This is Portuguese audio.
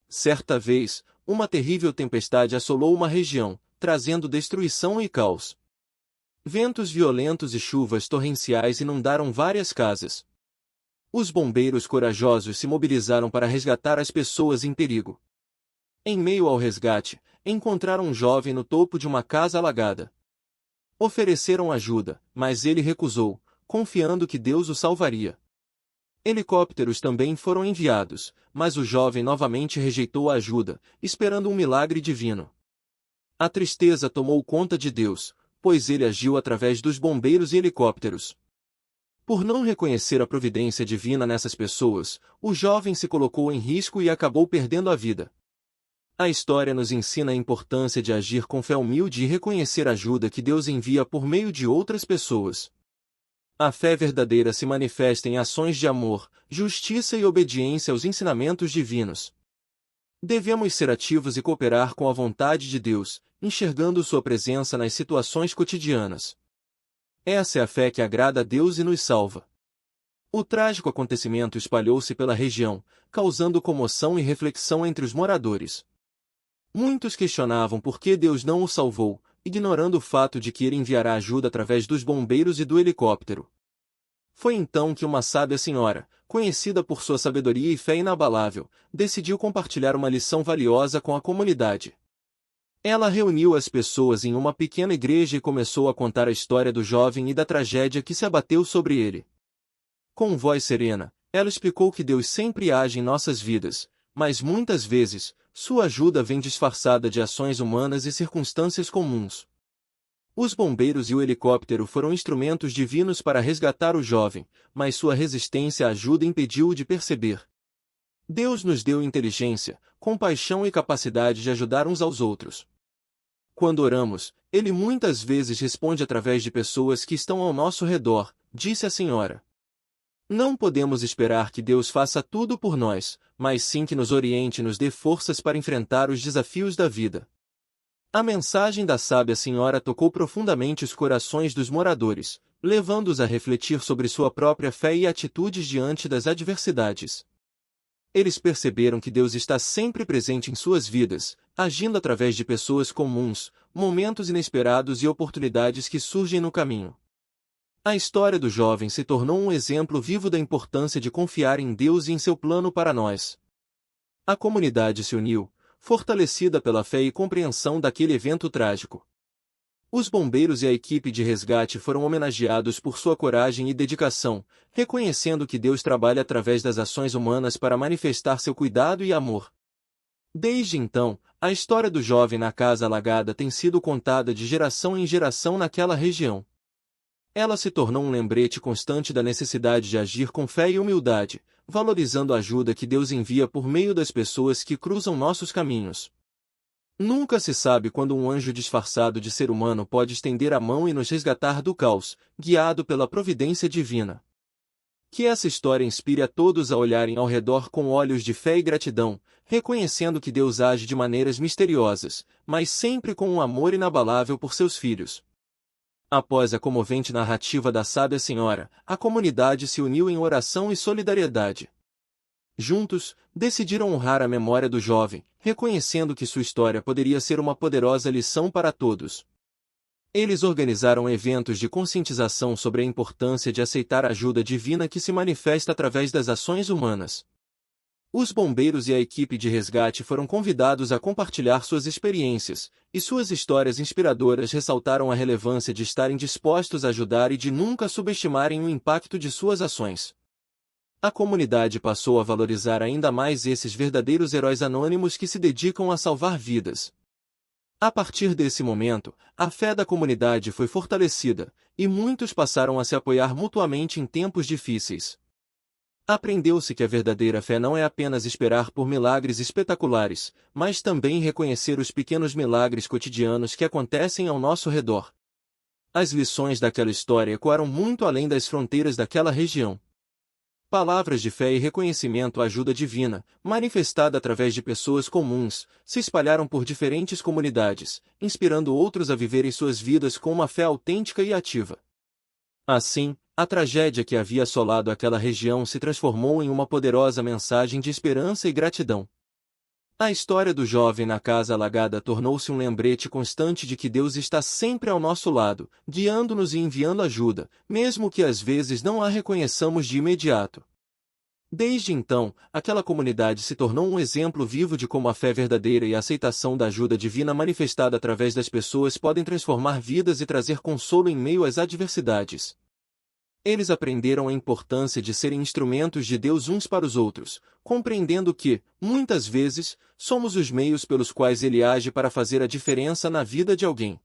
Certa vez, uma terrível tempestade assolou uma região, trazendo destruição e caos. Ventos violentos e chuvas torrenciais inundaram várias casas. Os bombeiros corajosos se mobilizaram para resgatar as pessoas em perigo. Em meio ao resgate, encontraram um jovem no topo de uma casa alagada. Ofereceram ajuda, mas ele recusou, confiando que Deus o salvaria. Helicópteros também foram enviados, mas o jovem novamente rejeitou a ajuda, esperando um milagre divino. A tristeza tomou conta de Deus, pois ele agiu através dos bombeiros e helicópteros. Por não reconhecer a providência divina nessas pessoas, o jovem se colocou em risco e acabou perdendo a vida. A história nos ensina a importância de agir com fé humilde e reconhecer a ajuda que Deus envia por meio de outras pessoas. A fé verdadeira se manifesta em ações de amor, justiça e obediência aos ensinamentos divinos. Devemos ser ativos e cooperar com a vontade de Deus, enxergando sua presença nas situações cotidianas. Essa é a fé que agrada a Deus e nos salva. O trágico acontecimento espalhou-se pela região, causando comoção e reflexão entre os moradores. Muitos questionavam por que Deus não o salvou, ignorando o fato de que ele enviará ajuda através dos bombeiros e do helicóptero. Foi então que uma sábia senhora, conhecida por sua sabedoria e fé inabalável, decidiu compartilhar uma lição valiosa com a comunidade. Ela reuniu as pessoas em uma pequena igreja e começou a contar a história do jovem e da tragédia que se abateu sobre ele. Com voz serena, ela explicou que Deus sempre age em nossas vidas, mas muitas vezes, sua ajuda vem disfarçada de ações humanas e circunstâncias comuns. Os bombeiros e o helicóptero foram instrumentos divinos para resgatar o jovem, mas sua resistência à ajuda impediu-o de perceber. Deus nos deu inteligência, compaixão e capacidade de ajudar uns aos outros. Quando oramos, Ele muitas vezes responde através de pessoas que estão ao nosso redor, disse a senhora. Não podemos esperar que Deus faça tudo por nós, mas sim que nos oriente e nos dê forças para enfrentar os desafios da vida. A mensagem da sábia senhora tocou profundamente os corações dos moradores, levando-os a refletir sobre sua própria fé e atitudes diante das adversidades. Eles perceberam que Deus está sempre presente em suas vidas, agindo através de pessoas comuns, momentos inesperados e oportunidades que surgem no caminho. A história do jovem se tornou um exemplo vivo da importância de confiar em Deus e em seu plano para nós. A comunidade se uniu, fortalecida pela fé e compreensão daquele evento trágico. Os bombeiros e a equipe de resgate foram homenageados por sua coragem e dedicação, reconhecendo que Deus trabalha através das ações humanas para manifestar seu cuidado e amor. Desde então, a história do jovem na casa alagada tem sido contada de geração em geração naquela região. Ela se tornou um lembrete constante da necessidade de agir com fé e humildade, valorizando a ajuda que Deus envia por meio das pessoas que cruzam nossos caminhos. Nunca se sabe quando um anjo disfarçado de ser humano pode estender a mão e nos resgatar do caos, guiado pela providência divina. Que essa história inspire a todos a olharem ao redor com olhos de fé e gratidão, reconhecendo que Deus age de maneiras misteriosas, mas sempre com um amor inabalável por seus filhos. Após a comovente narrativa da sábia senhora, a comunidade se uniu em oração e solidariedade. Juntos, decidiram honrar a memória do jovem, reconhecendo que sua história poderia ser uma poderosa lição para todos. Eles organizaram eventos de conscientização sobre a importância de aceitar a ajuda divina que se manifesta através das ações humanas. Os bombeiros e a equipe de resgate foram convidados a compartilhar suas experiências, e suas histórias inspiradoras ressaltaram a relevância de estarem dispostos a ajudar e de nunca subestimarem o impacto de suas ações. A comunidade passou a valorizar ainda mais esses verdadeiros heróis anônimos que se dedicam a salvar vidas. A partir desse momento, a fé da comunidade foi fortalecida, e muitos passaram a se apoiar mutuamente em tempos difíceis. Aprendeu-se que a verdadeira fé não é apenas esperar por milagres espetaculares, mas também reconhecer os pequenos milagres cotidianos que acontecem ao nosso redor. As lições daquela história ecoaram muito além das fronteiras daquela região. Palavras de fé e reconhecimento à ajuda divina, manifestada através de pessoas comuns, se espalharam por diferentes comunidades, inspirando outros a viverem suas vidas com uma fé autêntica e ativa. Assim, a tragédia que havia assolado aquela região se transformou em uma poderosa mensagem de esperança e gratidão. A história do jovem na casa alagada tornou-se um lembrete constante de que Deus está sempre ao nosso lado, guiando-nos e enviando ajuda, mesmo que às vezes não a reconheçamos de imediato. Desde então, aquela comunidade se tornou um exemplo vivo de como a fé verdadeira e a aceitação da ajuda divina manifestada através das pessoas podem transformar vidas e trazer consolo em meio às adversidades. Eles aprenderam a importância de serem instrumentos de Deus uns para os outros, compreendendo que, muitas vezes, somos os meios pelos quais Ele age para fazer a diferença na vida de alguém.